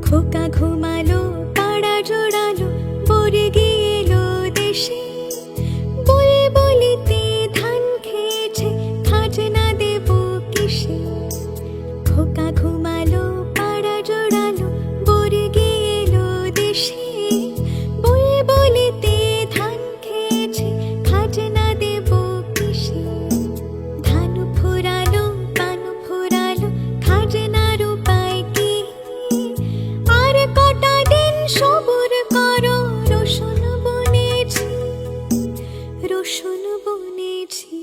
খোকা ঘুমালো, পাড়া জোড়ালো, পরে গিয়েলো দেশে। বুলবুলিতে ধান খেয়েছে, খাজনা দেব কিসে? খোকা ঘুমালো, পাড়া জোড়ালো, পরে গিয়েলো দেশে। বুলবুলিতে ধান খেয়েছে, খাজনা দেব কিসে? ধান ফুরালো, পান ফুরালো, খাজনার উপায় কি? আর কটা দিন সবুর করো, রসুন বুনেছি, রসুন বুনেছি।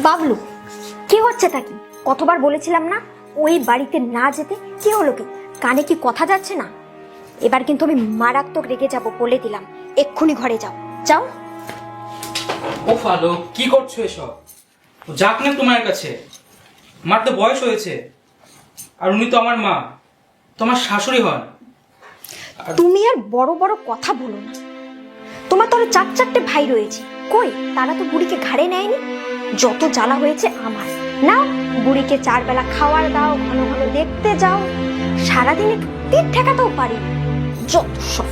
বাবলু, কি হচ্ছে তা কি? কতবার বলেছিলাম না ওই বাড়িতে না যেতে? কি হলো কি? কানে কি কথা যাচ্ছে না? এবার কিন্তু আমি মারাত্মক রেগে যাব, বলে দিলাম। এক্ষুনি ঘরে যাও, যাও। ও ফালো, কি করছো এসব? যাক না তোমার কাছে, আমার তো বয়স হয়েছে, আর উনি তো আমার মা, তোমার শাশুড়ি হন। তুমি আর বড় বড় কথা বলো না। তোমার তো আরো 4-4টে ভাই রয়েছে, কই তারা তো বুড়িকে ঘাড়ে নেয়নি। যত জ্বালা হয়েছে আমার। নাও, বুড়িকে 4 বেলা খাওয়ার দাও, ঘন ঘন দেখতে যাও। সারাদিনে তীর ঠেকাতেও পারি, যত সব।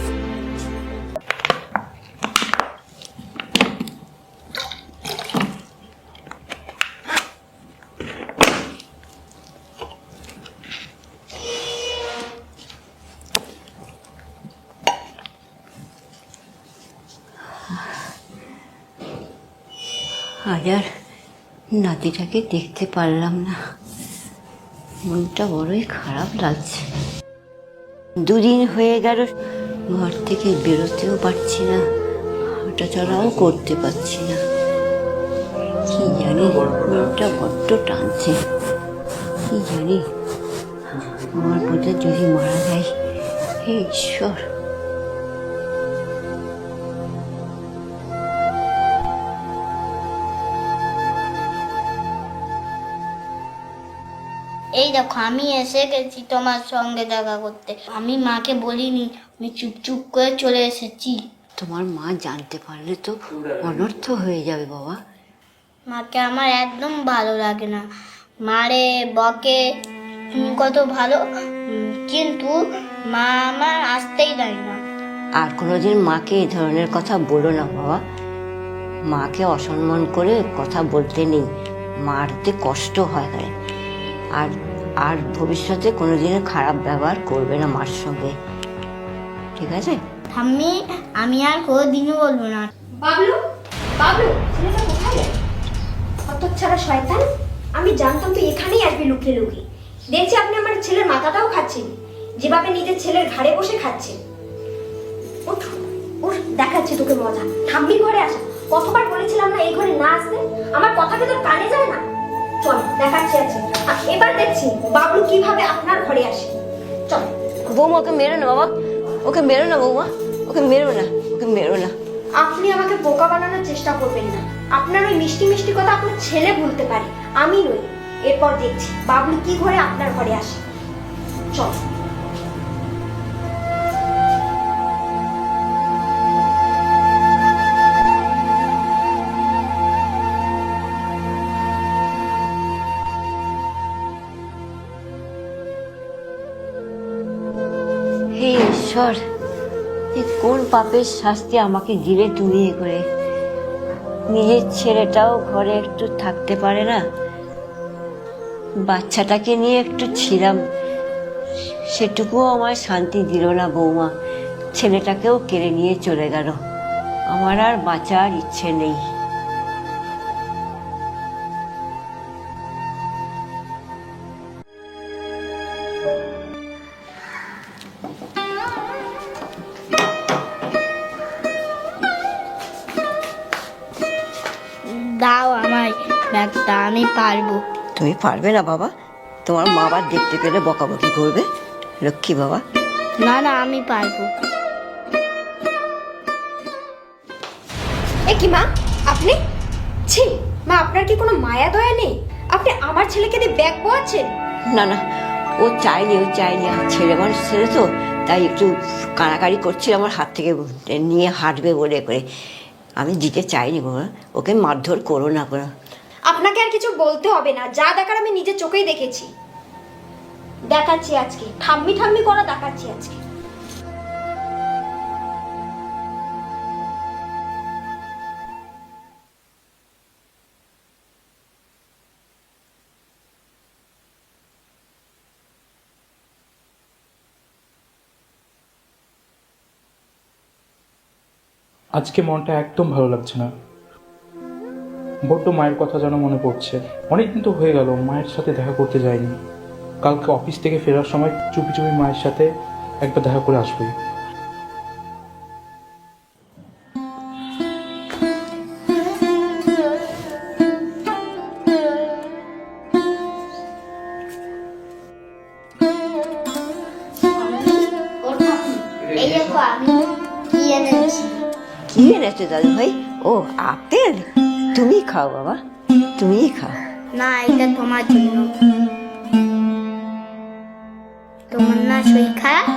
আজ আর নাতিটাকে দেখতে পারলাম না, মনটা বড়ই খারাপ লাগছে। 2 দিন হয়ে গেল ঘর থেকে বেরোতেও পারছি না, হাঁটা চলাও করতে পারছি না। কি জানি, মনটা বড্ড টানছে। কি জানি, আমার বোধহয় যদি মারা যায়, হে ঈশ্বর। এই দেখো, আমি এসে গেছি তোমার সঙ্গে দেখা করতে। আমি মাকে বলিনি, আমি চুপ করে চলে এসেছি। তোমার মা জানতে পারলে তো অনর্থ হয়ে যাবে বাবা। মাকে আমার একদম ভালো লাগে না। মারে বকে তুমি কত ভালো, কিন্তু মা আমার আসতেই দেয় না। আর কোনোদিন মাকে এই ধরনের কথা বলো না বাবা। মাকে অসম্মান করে কথা বলতে নেই, মারতে কষ্ট হয়। আর আর ভবিষ্যতে কোনোদিনও খারাপ ব্যবহার করবে না মার সঙ্গে, ঠিক আছে? আমি আর কোনোদিনও বলবো না। বাবলু, বাবলু, ছেলেটা কোথায় গেল? হতচ্ছাড়া শয়তান! আমি জানতাম তুই এখানেই আসবি লুকিয়ে লুকিয়ে। দেখছি আপনি আমার ছেলের মাথাটাও খাচ্ছেন, যেভাবে নিজের ছেলের ঘাড়ে বসে খাচ্ছেন। উঠ উঠ, দেখাচ্ছি তোকে মজা। ঠাম্মি ঘরে আসা, কতবার বলেছিলাম না এই ঘরে না আসতে? আমার কথা কি তোর কানে যায় না? চল, দেখাচ্ছি আছে। আর এবার দেখছি বাবলু কিভাবে আপনার ঘরে আসে। চল। বৌমা, ওকে মেরো না বাবা, ওকে মেরো না বৌমা, ওকে মেরো না, ওকে মেরো না। আপনি আমাকে বোকা বানানোর চেষ্টা করবেন না। আপনার ওই মিষ্টি মিষ্টি কথা আপনার ছেলে ভুলতে পারে, আমি নই। এরপর দেখছি বাবলু কি ঘরে আপনার ঘরে আসে। চল। হে ঈশ্বর, এই কোন পাপের শাস্তি আমাকে দিলে তুমি? এ করে নিজের ছেলেটাও ঘরে একটু থাকতে পারে না। বাচ্চাটাকে নিয়ে একটু ছিলাম, সেটুকুও আমার শান্তি দিল না বৌমা। ছেলেটাকেও কেড়ে নিয়ে চলে গেল। আমার আর বাঁচার ইচ্ছে নেই। দাও আমায় ব্যাগটা, আমি পারবো। তুমি পারবে না বাবা, তোমার মা আবার দেখতে পেলে বকাবকি করবে। লক্ষ্মী বাবা। না না, আমি পারবো। এ কি মা, আপনি? ছি মা, আপনার কি কোনো মায়া দয়া নেই? আপনি আমার ছেলেকে দিয়ে ব্যাগ বোয়াচ্ছেন? না না, ও চাইনি, ছেলে মানুষ ছেলে তো, তাই একটু কাড়াকাড়ি করছিল আমার হাত থেকে নিয়ে হাঁটবে বলে করে। আমি দিতে চাইনি বৌমা, ওকে মারধর করো না করো। আপনাকে আর কিছু বলতে হবে না, যা দেখার আমি নিজের চোখেই দেখেছি। দেখাচ্ছি আজকে, ঠাম্মি ঠাম্মি করা দেখাচ্ছি আজকে। আজকে মনটা একদম ভালো লাগছে না, বড্ড মায়ের কথা যেন মনে পড়ছে। অনেকদিন তো হয়ে গেল মায়ের সাথে দেখা করতে যাইনি। কালকে অফিস থেকে ফেরার সময় চুপি চুপি মায়ের সাথে একবার দেখা করে আসবোই। এই দেখো আমি কি এনেছি। কি এনেছো দাদু ভাই? ও আপেল, তুমি খাও বাবা, তুমিই খাও। না, এটা তোমার জন্য। তোমার না শরীর খারাপ?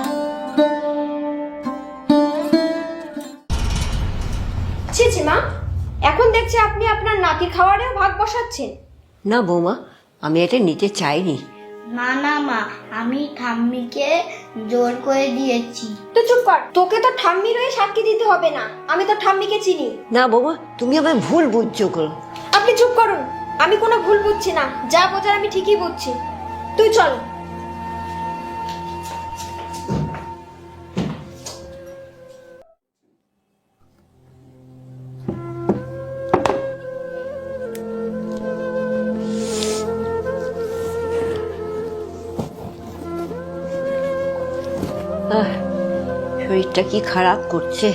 ছি ছি মা, এখন দেখছি আপনি আপনার নাতির খাওয়ারেও ভাগ বসাচ্ছেন। না বৌমা, আমি এটা নিতে চাইনি। না না মা, আমি ঠাম্মিকে জোর করে দিয়েছি। তো চুপ কর, তোকে তো ঠাম্মির হয়ে সাক্ষী দিতে হবে না, আমি তো ঠাম্মিকে চিনি। না বৌমা, তুমি আমায় ভুল বুঝছো করো। আপনি চুপ করুন, আমি কোনো ভুল বুঝছি না, যা বোঝার আমি ঠিকই বুঝছি। তুই চল। শরীরটা কি খারাপ করছে।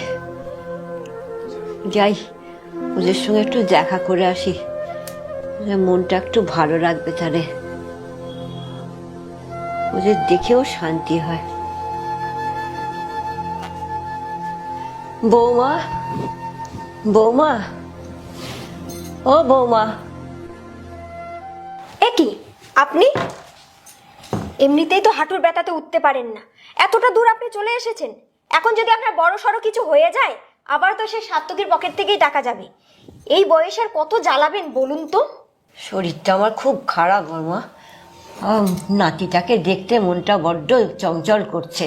যাই, ওদের সঙ্গে একটু দেখা করে আসি, মনটা একটু ভালো লাগবে। তাহলে ওদের দেখেও শান্তি হয়। বৌমা, বৌমা, ও বৌমা। এ কি আপনি? এমনিতেই তো হাঁটুর ব্যথাতে উঠতে পারেন না, এতটা দূর আপনি চলে এসেছেন। এখন যদি আপনার বড় সড়ো কিছু হয়ে যায়, আবার তো সেই সাত্তকীর পকেট থেকেই টাকা যাবে। এই বয়সে আর কত জ্বালাবেন বলুন তো? শরীরটা আমার খুব খারাপ বৌমা। নাতিটাকে দেখতে মনটা বড্ড চঞ্চল করছে,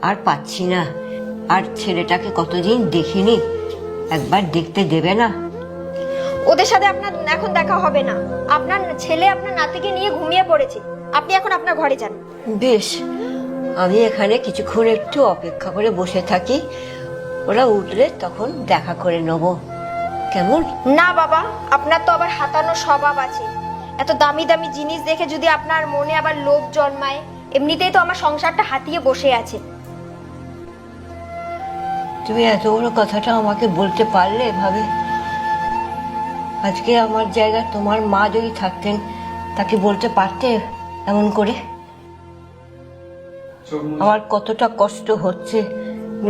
আর পাচ্ছি না। আর ছেলেটাকে কতদিন দেখিনি, একবার দেখতে দেবে না? ওদের সাথে আপনার এখন দেখা হবে না। আপনার ছেলে আপনার নাতিকে নিয়ে ঘুমিয়ে পড়েছে, আপনি এখন আপনার ঘরে যান। বেশ, আমি এখানে কিছুক্ষণ একটু অপেক্ষা করে বসে থাকি, ওরা উঠলে তখন দেখা করে নেব, কেমন? না বাবা, আপনার তো আবার হাতানো স্বভাব আছে। এত দামি দামি জিনিস দেখে যদি আপনার মনে আবার লোভ জন্মায়, এমনিতেই তো আমার সংসারটা হাতিয়ে বসে আছে। তুমি এত বড় কথাটা আমাকে বলতে পারলে এভাবে? আজকে আমার জায়গায় তোমার মা যদি থাকতেন, তাকে বলতে পারতে এমন করে? আমার কতটা কষ্ট হচ্ছে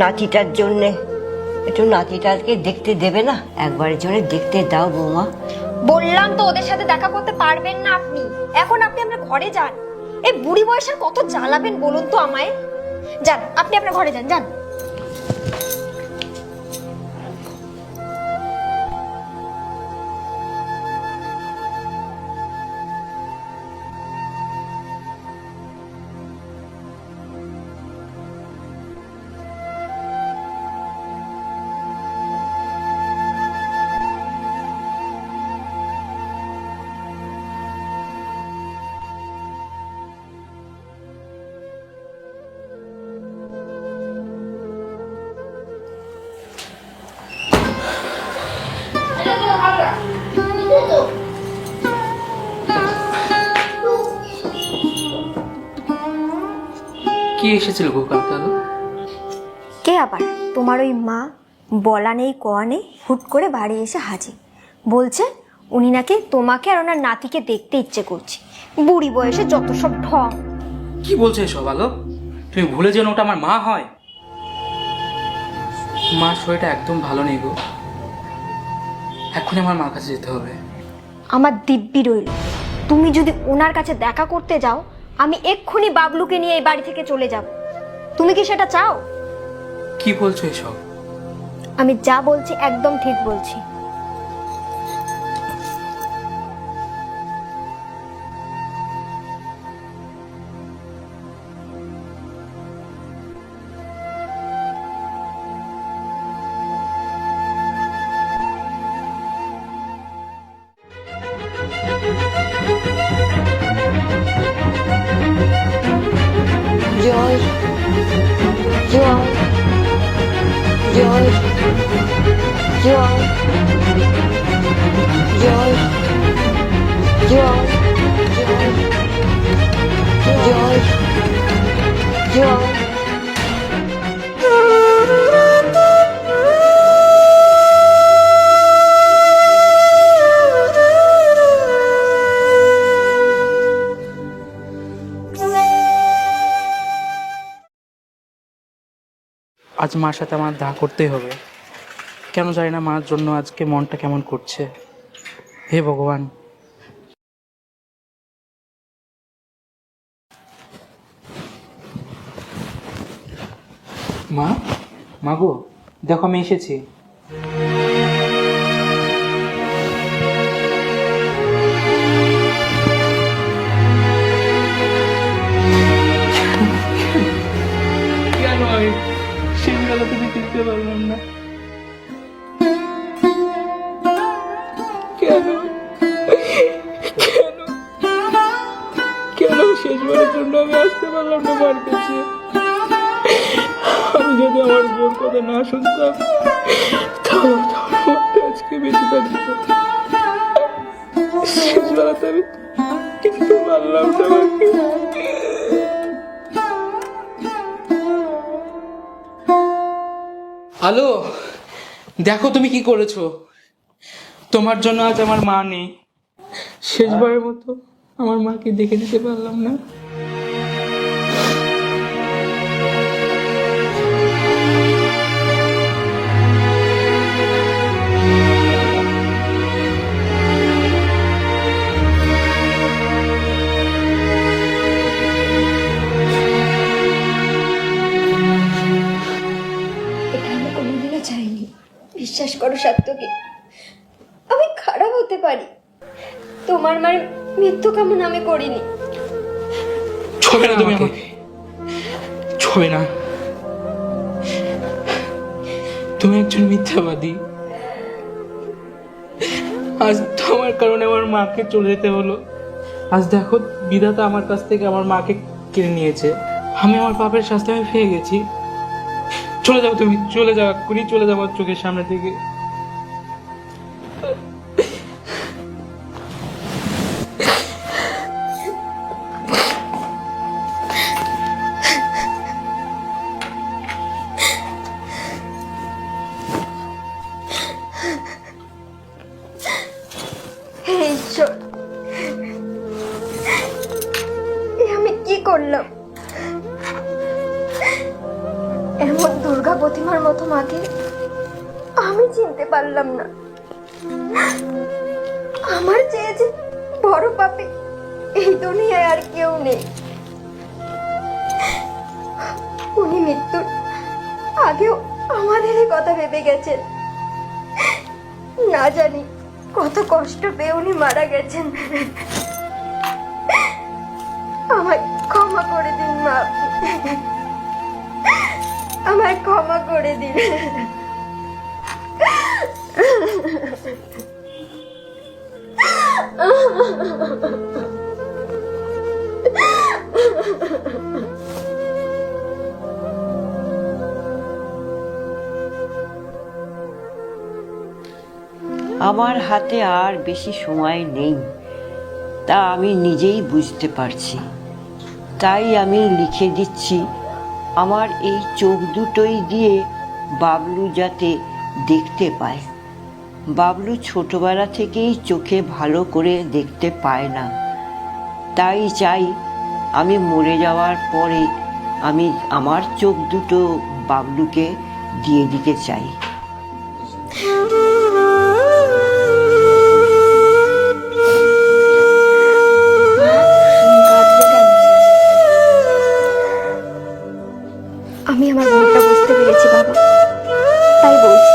নাতিটার জন্যে। একটু নাতিটাকে দেখতে দেবে না? একবারের জন্য দেখতে দাও বৌমা। বললাম তো ওদের সাথে দেখা করতে পারবেন না আপনি। এখন আপনি আপনার ঘরে যান। এই বুড়ি বয়সে কত জ্বালাবেন বলুন তো আমায়? যান, আপনি আপনার ঘরে যান, যান। কি এসেছিল গো কালকে? কে আবার? তোমার ওই মা, বলা নেই কওয়া নেই, হুট করে বাড়ি এসে হাজির। বলছে উনি নাকি তোমাকে আর ওনার নাতিকে দেখতে ইচ্ছে করছে। বুড়ি বয়সে যত সব ঢং। কি বলছো এসব আলো? তুমি ভুলে যেন ওটা আমার মা হয়। মার শরীরটা একদম ভালো নেই গো, এক্ষুনি আমার মার কাছে যেতে হবে। আমার দিব্যি রইল, তুমি যদি ওনার কাছে দেখা করতে যাও, আমি এক্ষুনি বাবলুকে নিয়ে এই বাড়ি থেকে চলে যাব। তুমি কি সেটা চাও? কি বলছো এসব? আমি যা বলছি একদম ঠিক বলছি। জয় জয় জয় জয় জয় জয় জয় জয়। আজ মার সাথে আমার দেখা করতেই হবে। কেন জানি না মার জন্য আজকে মনটা কেমন করছে। হে ভগবান। মা, মাগো, দেখো আমি এসেছি। কেন আমি সেই বেলা থেকে দেখতে পারলাম না? কেন কেন কেন শেষবারের জন্য আমি আসতে পারলাম না মার কাছে? আমি যদি আমার বোন কথা না শুনতাম তাহলে আজকে বেঁচে থাকতো। শেষবেলাতে আমি কিছু পারলাম না মাকে। আলো, দেখো তুমি কি করেছো। তোমার জন্য আজ আমার মা নেই। শেষবারের মতো আমার মাকে দেখে দিতে পারলাম না। এটা আমি কোনোদিনও চাইনি। বিশ্বাস করো সাত্তকী, আমি খারাপ হতে পারি, তোমার মার মৃত্যু কামনা আমি করিনি। ছবে না তুমি আমাকে, ছবে না। তুমি একজন মিথ্যাবাদী। আজ তোমার কারণে আমার মাকে চলে যেতে হলো। আজ দেখো বিধাতা আমার কাছ থেকে আমার মাকে কেড়ে নিয়েছে। আমি আমার পাপের শাস্তি আমি পেয়ে গেছি। চলে যাও তুমি, চলে যাও, এক্ষুনি চলে যাও আমার চোখের সামনে থেকে। হে ঈশ্বর, এ আমি কি করলাম? এমন দুর্গা প্রতিমার মতো মাকে আমি চিনতে পারলাম না। আমার চেয়ে যে বড় পাপী এই দুনিয়ায় আর কেউ নেই। উনি মৃত্যুর আগেও আমাদেরই কথা ভেবে গেছেন। না জানি কত কষ্ট পেয়ে উনি মারা গেছেন। আমায় ক্ষমা করে দিন মা, আমায় ক্ষমা করে দিন। আমার হাতে আর বেশি সময় নেই, তা আমি নিজেই বুঝতে পারছি। তাই আমি লিখে দিচ্ছি, আমার এই চোখ দুটোই দিয়ে বাবলু যাতে দেখতে পায়। বাবলু ছোটবেলা থেকেই চোখে ভালো করে দেখতে পায় না। তাই চাই আমি মরে যাওয়ার পরে আমি আমার চোখ দুটো বাবলুকে দিয়ে দিতে চাই। আমি আমার ভুলটা বুঝতে পেরেছি বাবা, তাই বলছি